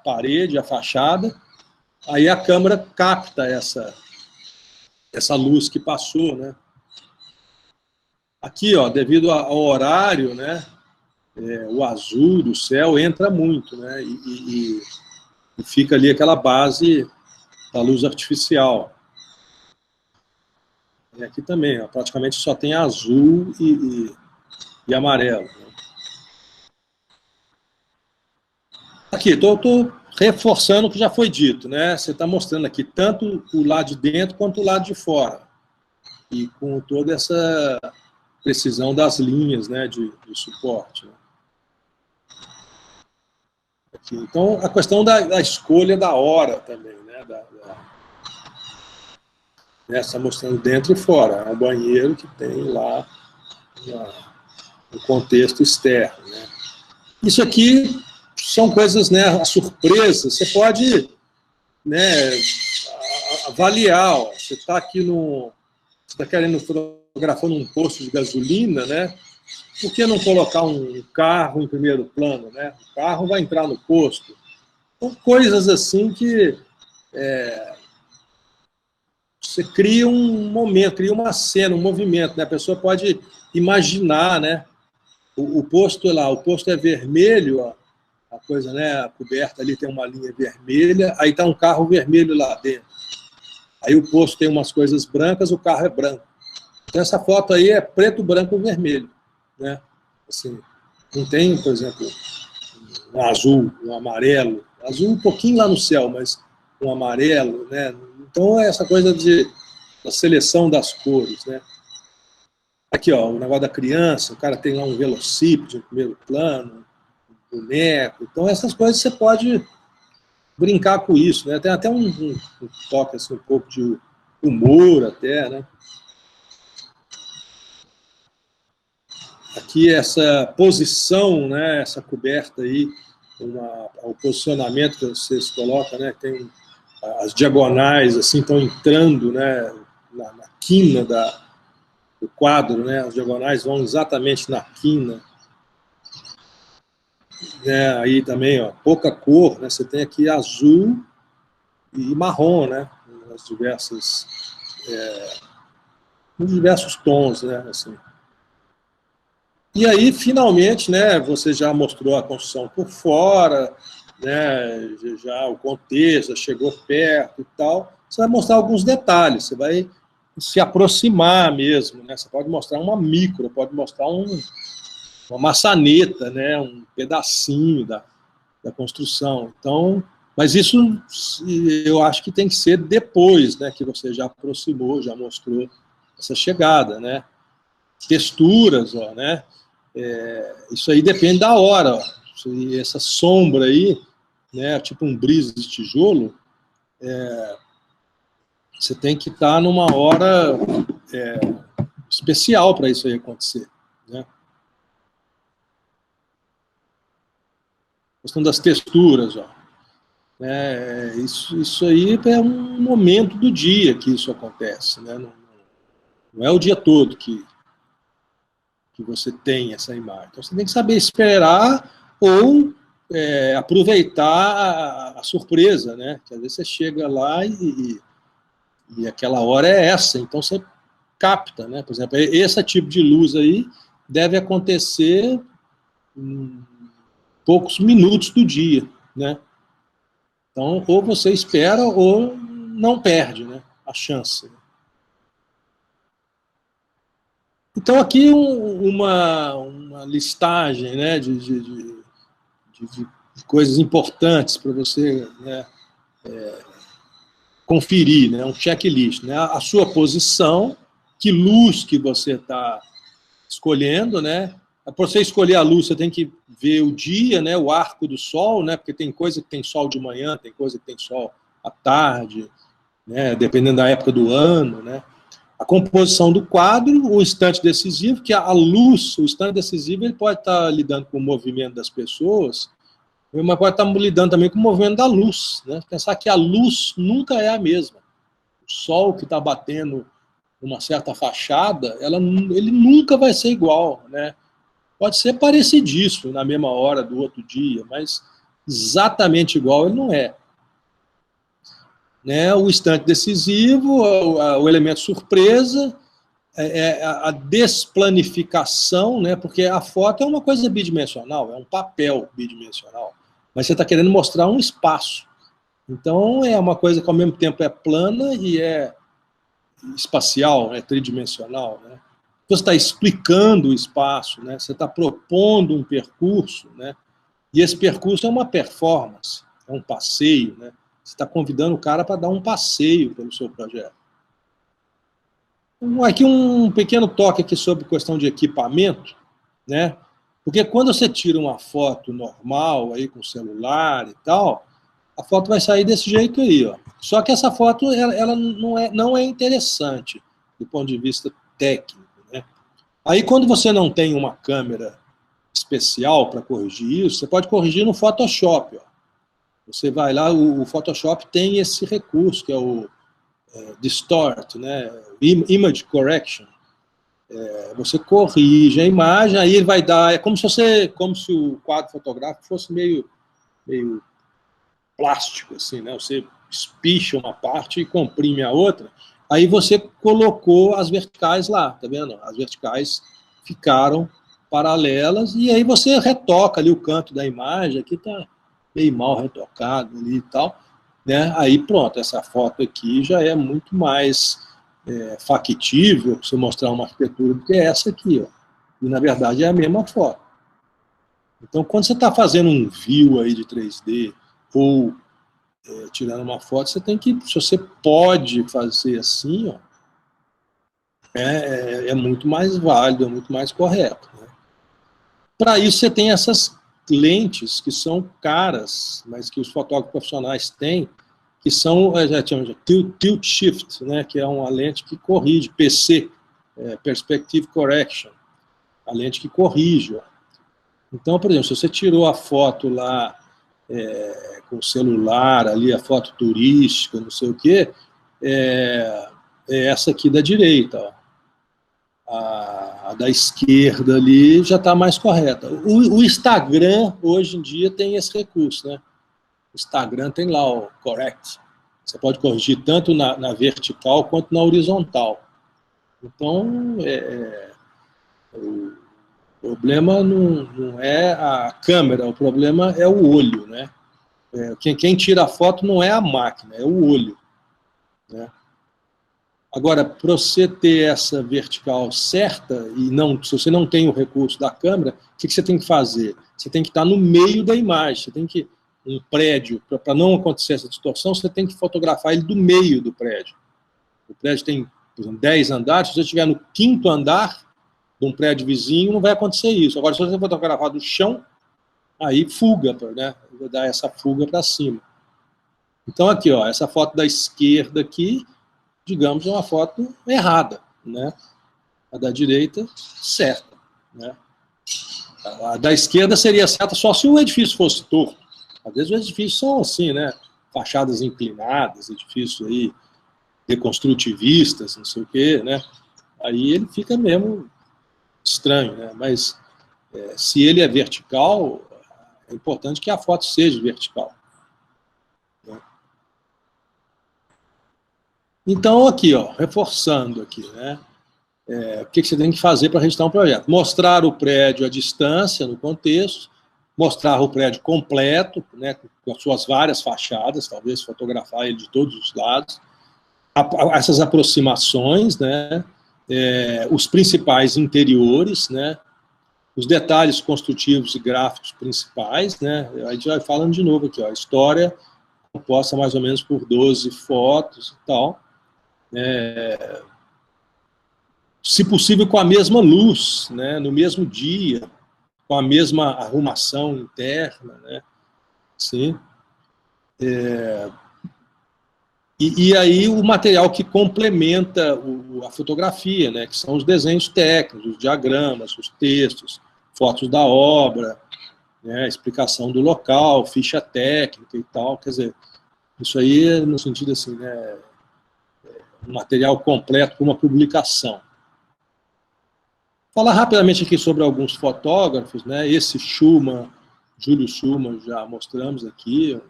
parede, a fachada. Aí a câmera capta essa luz que passou, né? Aqui, ó, devido ao horário, né? O azul do céu entra muito, né? E fica ali aquela base da luz artificial. E aqui também, ó, praticamente só tem azul e amarelo. Né? Aqui, estou reforçando o que já foi dito, né? Você está mostrando aqui tanto o lado de dentro quanto o lado de fora. E com toda essa precisão das linhas, né, de suporte. Né? Aqui. Então, a questão da escolha da hora também, né? Está mostrando dentro e fora. É um banheiro que tem lá um contexto externo. Né? Isso aqui são coisas, né, a surpresa. Você pode, né, avaliar. Ó, você está aqui você está querendo fotografar num posto de gasolina, né? Por que não colocar um carro em primeiro plano, né? O carro vai entrar no posto. São coisas assim que você cria um momento, cria uma cena, um movimento, né? A pessoa pode imaginar, né? O posto lá, o posto é vermelho, ó, a coisa, né? A coberta ali tem uma linha vermelha, aí está um carro vermelho lá dentro. Aí o posto tem umas coisas brancas, o carro é branco. Então essa foto aí é preto, branco, vermelho, né? Assim, não tem, por exemplo, um azul, um amarelo. Azul um pouquinho lá no céu, mas um amarelo, né? Então é essa coisa da seleção das cores, né? Aqui, ó, o negócio da criança, o cara tem lá um velocípede no primeiro plano, um boneco. Então essas coisas você pode brincar com isso, né? Tem até um toque assim, um pouco de humor até, né? Aqui essa posição, né, essa coberta aí, o posicionamento que vocês colocam, né, tem as diagonais assim estão entrando, né, na quina do quadro, né, as diagonais vão exatamente na quina. Né, aí também, ó, pouca cor, né, você tem aqui azul e marrom, né, nos diversos tons, né, assim. E aí, finalmente, né, você já mostrou a construção por fora, né, já o contexto, já chegou perto e tal. Você vai mostrar alguns detalhes, você vai se aproximar mesmo, né? Você pode mostrar uma micro, pode mostrar uma maçaneta, né, um pedacinho da construção. Então, mas isso eu acho que tem que ser depois, né, que você já aproximou, já mostrou essa chegada, né? Texturas, ó, né? Isso aí depende da hora. Ó. Essa sombra aí, né, tipo um brise de tijolo, você tem que estar numa hora especial para isso aí acontecer. Né? A questão das texturas. Ó. Isso aí é um momento do dia que isso acontece. Né? Não é o dia todo que você tem essa imagem. Então, você tem que saber esperar ou aproveitar a surpresa, né? Que às vezes você chega lá e aquela hora é essa, então você capta, né? Por exemplo, esse tipo de luz aí deve acontecer em poucos minutos do dia, né? Então, ou você espera ou não perde, né? A chance. Então, aqui uma listagem, né, de coisas importantes para você, né, conferir, né, um checklist. Né, a sua posição, que luz que você está escolhendo. Né, para você escolher a luz, você tem que ver o dia, né, o arco do sol, né, porque tem coisa que tem sol de manhã, tem coisa que tem sol à tarde, né, dependendo da época do ano. Né. a composição do quadro, o instante decisivo, que a luz, o instante decisivo, ele pode estar lidando com o movimento das pessoas, mas pode estar lidando também com o movimento da luz, né? Pensar que a luz nunca é a mesma. O sol que está batendo uma certa fachada, ele nunca vai ser igual, né? Pode ser parecidíssimo na mesma hora do outro dia, mas exatamente igual ele não é. Né? O instante decisivo, o elemento surpresa, a desplanificação, né? Porque a foto é uma coisa bidimensional, é um papel bidimensional, mas você está querendo mostrar um espaço. Então, é uma coisa que ao mesmo tempo é plana e é espacial, é tridimensional, né? Você está explicando o espaço, né? Você está propondo um percurso, né? E esse percurso é uma performance, é um passeio, né? Você está convidando o cara para dar um passeio pelo seu projeto. Aqui um pequeno toque aqui sobre questão de equipamento, né? Porque quando você tira uma foto normal aí com celular e tal, a foto vai sair desse jeito aí, ó. Só que essa foto ela não é interessante do ponto de vista técnico, né? Aí quando você não tem uma câmera especial para corrigir isso, você pode corrigir no Photoshop, ó. Você vai lá, o Photoshop tem esse recurso que é o Distort, né? Image Correction. Você corrige a imagem, aí ele vai dar, é como se o quadro fotográfico fosse meio plástico, assim, né? Você espicha uma parte e comprime a outra, aí você colocou as verticais lá, tá vendo? As verticais ficaram paralelas, e aí você retoca ali o canto da imagem, aqui tá meio mal retocado ali e tal, né? Aí pronto, essa foto aqui já é muito mais factível para você mostrar uma arquitetura do que essa aqui, ó. E na verdade é a mesma foto. Então quando você está fazendo um view aí de 3D, ou tirando uma foto, você tem que, se você pode fazer assim, ó, é muito mais válido, é muito mais correto, né? Para isso você tem essas lentes que são caras, mas que os fotógrafos profissionais têm, que são tilt shift, né, que é uma lente que corrige, PC, Perspective Correction, a lente que corrige, ó. Então, por exemplo, se você tirou a foto lá com o celular, ali a foto turística, não sei o quê, é essa aqui da direita, ó. A da esquerda ali já está mais correta. O Instagram, hoje em dia, tem esse recurso, né? O Instagram tem lá o Correct. Você pode corrigir tanto na vertical quanto na horizontal. Então, o problema não é a câmera, o problema é o olho, né? Quem tira a foto não é a máquina, é o olho, né? Agora, para você ter essa vertical certa, e se você não tem o recurso da câmera, o que você tem que fazer? Você tem que estar no meio da imagem, você tem que, um prédio, para não acontecer essa distorção, você tem que fotografar ele do meio do prédio. O prédio tem, por exemplo, 10 andares, se você estiver no 5º andar de um prédio vizinho, não vai acontecer isso. Agora, se você fotografar do chão, aí fuga, né? Vai dar essa fuga para cima. Então, aqui, ó, essa foto da esquerda aqui, digamos, é uma foto errada, né? A da direita, certa, né? A da esquerda seria certa só se o edifício fosse torto. Às vezes os edifícios são assim, né? Fachadas inclinadas, edifícios aí deconstrutivistas, não sei o quê, né? Aí ele fica mesmo estranho, né? Mas se ele é vertical, é importante que a foto seja vertical. Então, aqui, ó, reforçando aqui, né? O que você tem que fazer para registrar um projeto? Mostrar o prédio à distância, no contexto, mostrar o prédio completo, né, com as suas várias fachadas, talvez fotografar ele de todos os lados, essas aproximações, né, os principais interiores, né, os detalhes construtivos e gráficos principais, né, a gente vai falando de novo aqui, ó, a história composta mais ou menos por 12 fotos e tal, se possível com a mesma luz, né, no mesmo dia, com a mesma arrumação interna, né, sim. E aí o material que complementa a fotografia, né, que são os desenhos técnicos, os diagramas, os textos, fotos da obra, né, explicação do local, ficha técnica e tal. Quer dizer, isso aí é no sentido assim, né, um material completo para uma publicação. Falar rapidamente aqui sobre alguns fotógrafos, né, esse Schumann, Júlio Schumann, já mostramos aqui,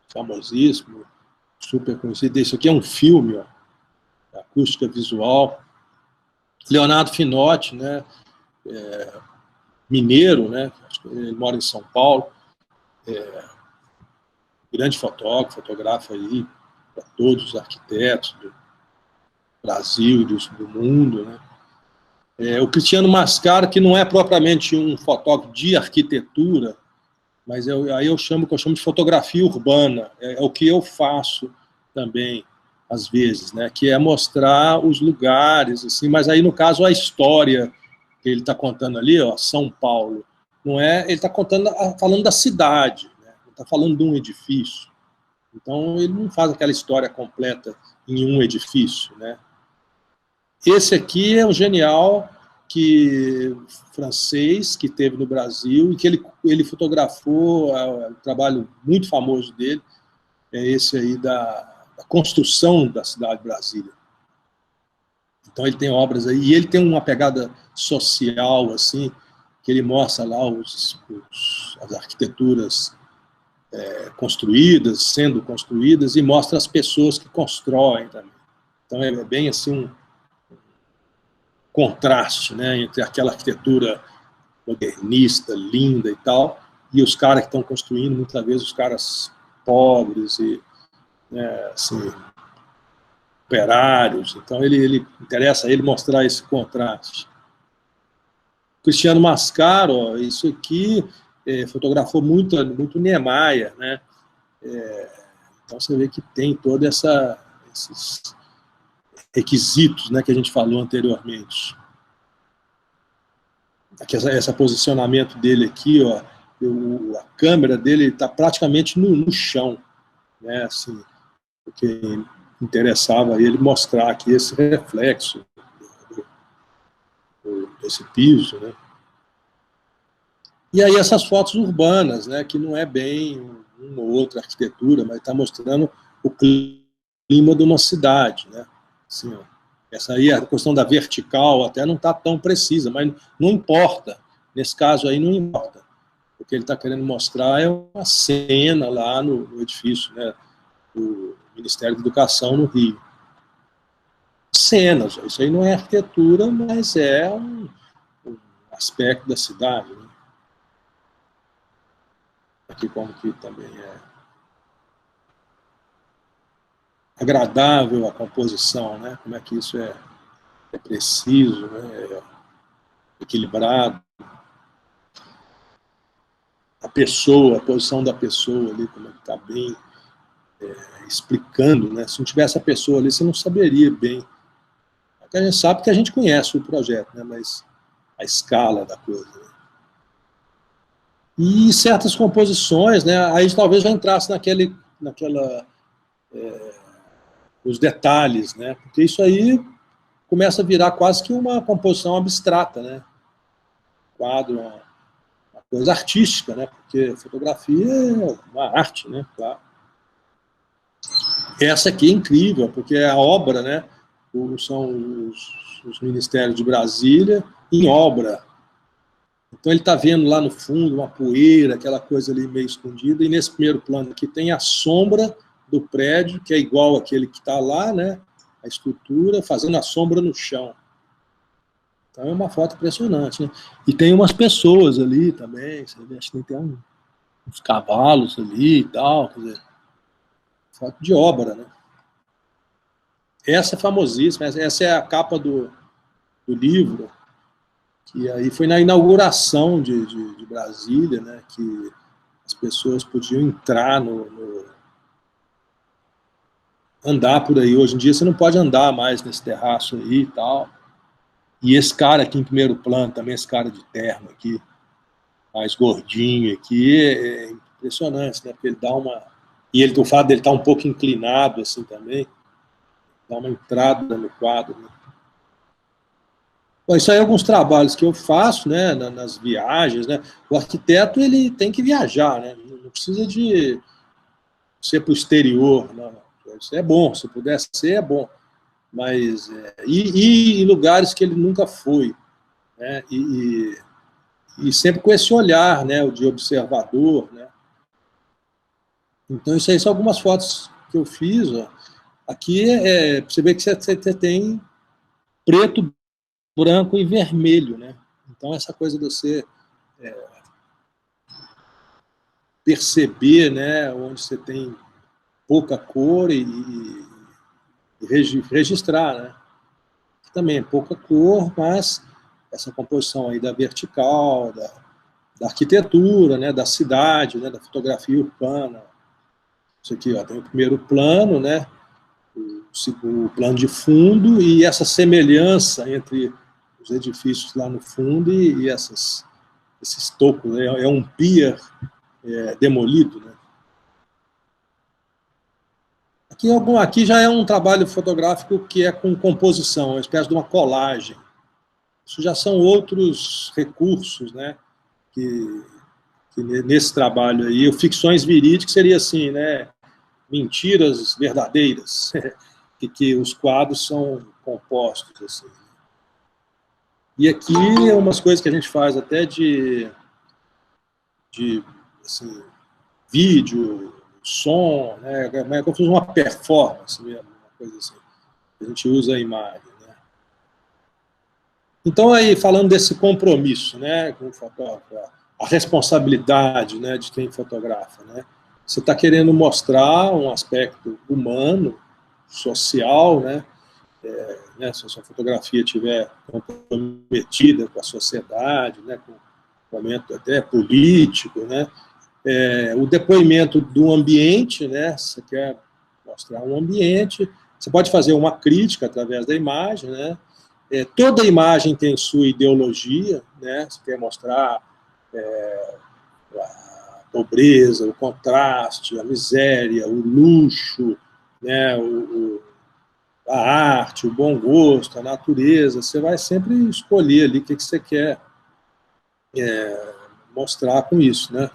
famosíssimo, super conhecido. Isso aqui é um filme, ó, acústica visual. Leonardo Finotti, né, mineiro, né, ele mora em São Paulo, grande fotógrafo, fotografa aí para todos os arquitetos do Brasil e do mundo, né. O Cristiano Mascaro, que não é propriamente um fotógrafo de arquitetura, mas aí eu chamo de fotografia urbana, é o que eu faço também, às vezes, né, que é mostrar os lugares, assim, mas aí, no caso, a história que ele está contando ali, ó, São Paulo, não é, ele está falando da cidade, né, ele está falando de um edifício, então ele não faz aquela história completa em um edifício, né. Esse aqui é um genial francês que teve no Brasil e que ele fotografou, um trabalho muito famoso dele, é esse aí da construção da cidade de Brasília. Então ele tem obras aí, e ele tem uma pegada social, assim, que ele mostra lá as arquiteturas construídas, sendo construídas, e mostra as pessoas que constroem também. Então é bem assim contraste, né, entre aquela arquitetura modernista, linda e tal, e os caras que estão construindo, muitas vezes os caras pobres e, né, assim, operários. Então ele interessa a ele mostrar esse contraste. Cristiano Mascaro, ó, isso aqui fotografou muito Niemeyer, né? Então você vê que tem todos esses requisitos, né, que a gente falou anteriormente. Aqui, esse posicionamento dele aqui, ó, a câmera dele está praticamente no chão, né, assim, porque interessava ele mostrar aqui esse reflexo desse piso, né. E aí essas fotos urbanas, né, que não é bem uma ou outra arquitetura, mas está mostrando o clima de uma cidade, né, assim, ó. Essa aí, a questão da vertical até não está tão precisa, mas não importa. Nesse caso aí não importa. O que ele está querendo mostrar é uma cena lá no edifício, né, do Ministério da Educação no Rio. Cenas, isso aí não é arquitetura, mas é um aspecto da cidade, né. Aqui como que também é agradável a composição, né, como é que isso é preciso, né, é equilibrado. A pessoa, a posição da pessoa ali, como é que está bem explicando, né? Se não tivesse a pessoa ali, você não saberia bem. A gente sabe que a gente conhece o projeto, né? Mas a escala da coisa. Né? E certas composições, né? Aí talvez já entrasse os detalhes, né? Porque isso aí começa a virar quase que uma composição abstrata, né? Quadro, uma coisa artística, né? Porque fotografia é uma arte, né? Claro. Essa aqui é incrível, porque a obra, né? São os ministérios de Brasília em obra. Então ele está vendo lá no fundo uma poeira, aquela coisa ali meio escondida, e nesse primeiro plano aqui tem a sombra do prédio, que é igual àquele que está lá, né? A estrutura, fazendo a sombra no chão. Então é uma foto impressionante, né? E tem umas pessoas ali também, você vê, acho que tem uns cavalos ali e tal, quer dizer, foto de obra, né? Essa é famosíssima, essa é a capa do livro, que aí foi na inauguração de Brasília, né, que as pessoas podiam entrar andar por aí. Hoje em dia você não pode andar mais nesse terraço aí e tal. E esse cara aqui em primeiro plano, também esse cara de terno aqui, mais gordinho aqui, é impressionante, né, porque ele dá uma E o fato dele estar um pouco inclinado assim também, dá uma entrada no quadro, né? Bom, isso aí é alguns trabalhos que eu faço, né, nas viagens, né? O arquiteto, ele tem que viajar, né? Não precisa de ser para o exterior, não. Isso é bom, se puder ser, é bom. Mas, e em lugares que ele nunca foi, né? E sempre com esse olhar, né, o de observador, né? Então, isso aí são algumas fotos que eu fiz, ó. Aqui, você vê que você tem preto, branco e vermelho, né? Então, essa coisa de você perceber, né, onde você tem pouca cor e registrar, né? Também é pouca cor, mas essa composição aí da vertical, da arquitetura, né, da cidade, né, da fotografia urbana. Isso aqui, ó, tem o primeiro plano, né, o plano de fundo e essa semelhança entre os edifícios lá no fundo e esses tocos, né, é um pier demolido, né. Aqui já é um trabalho fotográfico que é com composição, uma espécie de uma colagem. Isso já são outros recursos, né, que nesse trabalho aí, o ficções verídicas seria assim, né, mentiras verdadeiras, que os quadros são compostos assim. E aqui é umas coisas que a gente faz até de assim, vídeo, som, né, como se fosse uma performance mesmo, uma coisa assim. A gente usa a imagem, né. Então, aí, falando desse compromisso, né, com o fotógrafo, a responsabilidade, né, de quem fotografa, né, você está querendo mostrar um aspecto humano, social, né, se a sua fotografia estiver comprometida com a sociedade, né, com um momento até político, né, o depoimento do ambiente, né, você quer mostrar um ambiente, você pode fazer uma crítica através da imagem, né, toda imagem tem sua ideologia, né, você quer mostrar a pobreza, o contraste, a miséria, o luxo, né, a arte, o bom gosto, a natureza, você vai sempre escolher ali o que você quer mostrar com isso, né?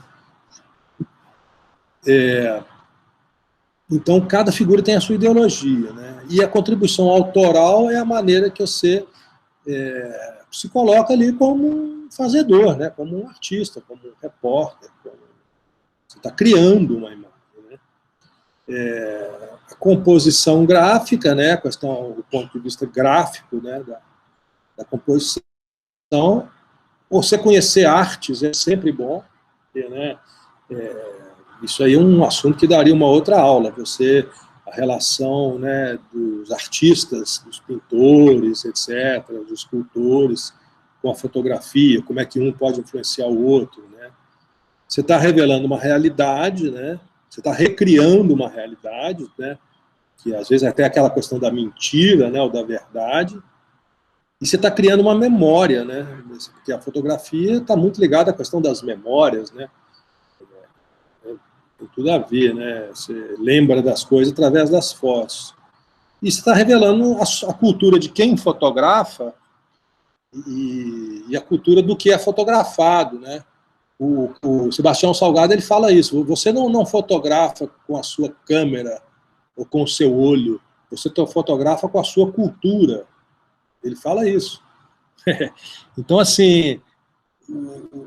Então, cada figura tem a sua ideologia, né? E a contribuição autoral é a maneira que você se coloca ali como um fazedor, né? Como um artista, como um repórter, você está criando uma imagem, né? A composição gráfica, né? A questão do ponto de vista gráfico, né? Da composição. Você conhecer artes é sempre bom, porque, né? Isso aí é um assunto que daria uma outra aula. A relação, né, dos artistas, dos pintores, etc., dos escultores, com a fotografia, como é que um pode influenciar o outro, né? Você está revelando uma realidade, né? Você está recriando uma realidade, né? Que às vezes é até aquela questão da mentira, né, ou da verdade, e você está criando uma memória, né? Porque a fotografia está muito ligada à questão das memórias, né? Tem tudo a ver, né? Você lembra das coisas através das fotos. E você está revelando a cultura de quem fotografa e a cultura do que é fotografado, né? O Sebastião Salgado, ele fala isso: você não fotografa com a sua câmera ou com o seu olho, você fotografa com a sua cultura. Ele fala isso. Então, assim,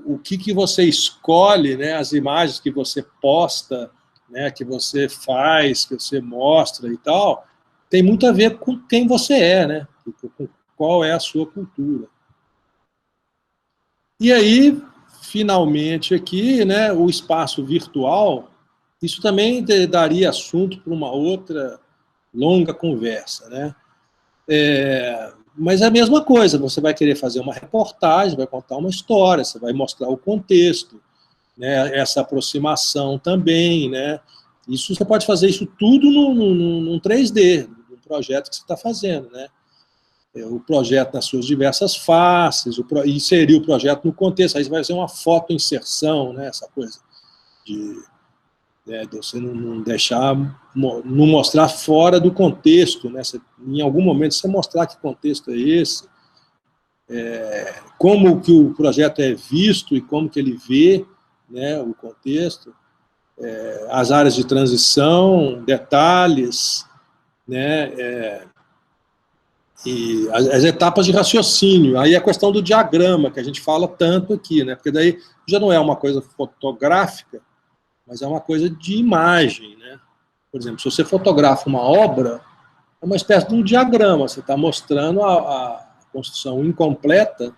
o que você escolhe, né, as imagens que você posta, né, que você faz, que você mostra e tal, tem muito a ver com quem você é, né, com qual é a sua cultura. E aí, finalmente aqui, né, o espaço virtual, isso também daria assunto para uma outra longa conversa, né? Mas é a mesma coisa, você vai querer fazer uma reportagem, vai contar uma história, você vai mostrar o contexto, né, essa aproximação também, né? Isso você pode fazer isso tudo num 3D, no projeto que você está fazendo, né? O projeto nas suas diversas faces, inserir o projeto no contexto, aí vai ser uma foto-inserção, né, essa coisa né, de você não deixar, não mostrar fora do contexto, né? Em algum momento você mostrar que contexto é esse, como que o projeto é visto e como que ele vê, né, o contexto, as áreas de transição, detalhes, né, e as etapas de raciocínio. Aí a questão do diagrama, que a gente fala tanto aqui, né, porque daí já não é uma coisa fotográfica, mas é uma coisa de imagem, né? Por exemplo, se você fotografa uma obra, é uma espécie de um diagrama, você está mostrando a construção incompleta,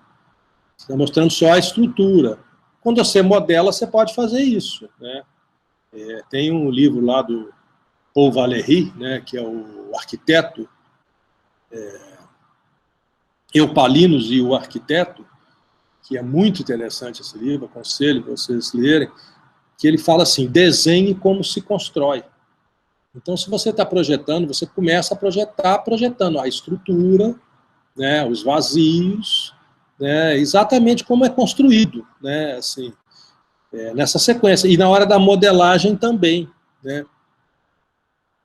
você está mostrando só a estrutura. Quando você modela, você pode fazer isso, né? Tem um livro lá do Paul Valéry, né, que é o arquiteto, Eupalinos e o Arquiteto, que é muito interessante esse livro, aconselho vocês lerem, que ele fala assim, desenhe como se constrói. Então, se você está projetando, você começa a projetar, projetando a estrutura, né, os vazios, né, exatamente como é construído, né, assim, nessa sequência. E na hora da modelagem também, né.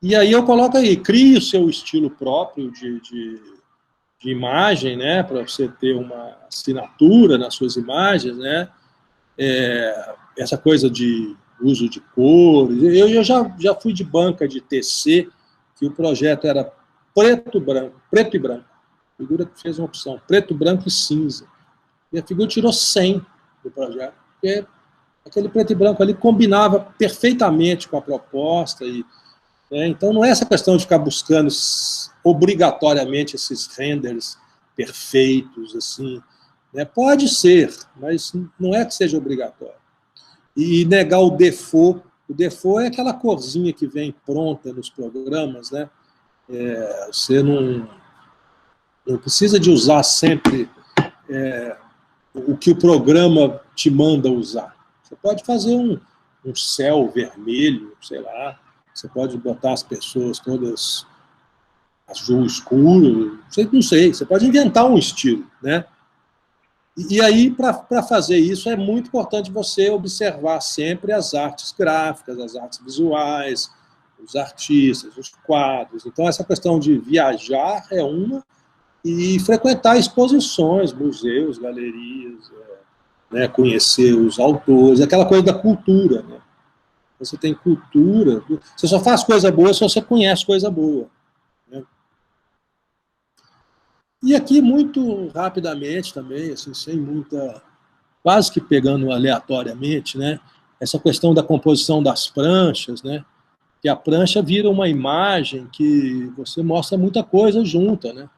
E aí eu coloco aí, crie o seu estilo próprio de imagem, né, para você ter uma assinatura nas suas imagens, né, essa coisa de uso de cores. Eu já fui de banca de TC, que o projeto era preto e branco. A figura fez uma opção, preto, branco e cinza. E a figura tirou 100 do projeto, porque aquele preto e branco ali combinava perfeitamente com a proposta. Então não é essa questão de ficar buscando obrigatoriamente esses renders perfeitos, assim, né? Pode ser, mas não é que seja obrigatório. E negar o default. O default é aquela corzinha que vem pronta nos programas, né? Você não precisa de usar sempre o que o programa te manda usar. Você pode fazer um céu vermelho, sei lá, você pode botar as pessoas todas azul escuro, não sei, você pode inventar um estilo, né? E aí, para fazer isso, é muito importante você observar sempre as artes gráficas, as artes visuais, os artistas, os quadros. Então, essa questão de viajar é uma, e frequentar exposições, museus, galerias, né, conhecer os autores, aquela coisa da cultura, né? Você tem cultura, você só faz coisa boa se você conhece coisa boa, né? E aqui, muito rapidamente também, assim, sem muita... quase que pegando aleatoriamente, né, essa questão da composição das pranchas, né, que a prancha vira uma imagem que você mostra muita coisa junta, né?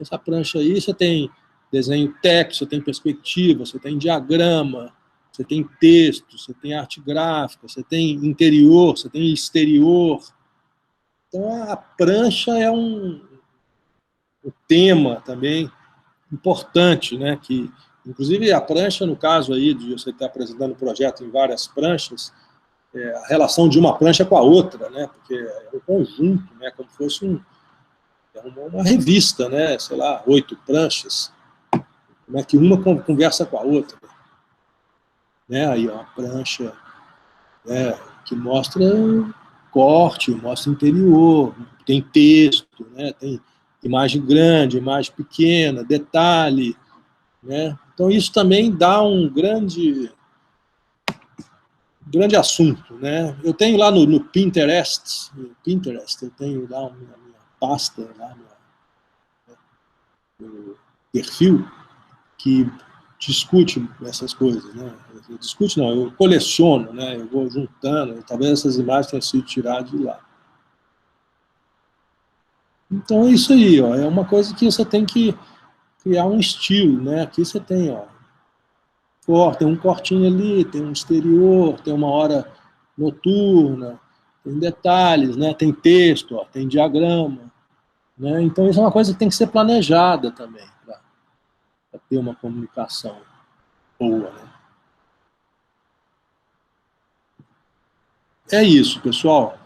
Essa prancha aí, você tem desenho técnico, você tem perspectiva, você tem diagrama, você tem texto, você tem arte gráfica, você tem interior, você tem exterior. Então, a prancha é um tema também importante, né, que, inclusive, a prancha, no caso aí de você estar apresentando o projeto em várias pranchas, a relação de uma prancha com a outra, né, porque é um conjunto, né, como se fosse uma revista, né, sei lá, 8 pranchas, como é que uma conversa com a outra, né, aí uma prancha, né, que mostra corte, mostra interior, tem texto, né, tem imagem grande, imagem pequena, detalhe, né? Então isso também dá um grande assunto, né? Eu tenho lá no Pinterest, eu tenho lá a minha pasta, lá no perfil, que discute essas coisas, né? Discute não, eu coleciono, né? Eu vou juntando, talvez essas imagens tenham sido tiradas de lá. Então é isso aí, ó, é uma coisa que você tem que criar um estilo, né? Aqui você tem, ó, tem um cortinho ali, tem um exterior, tem uma hora noturna, tem detalhes, né? Tem texto, ó, tem diagrama, né? Então isso é uma coisa que tem que ser planejada também, para ter uma comunicação boa, né? É isso, pessoal.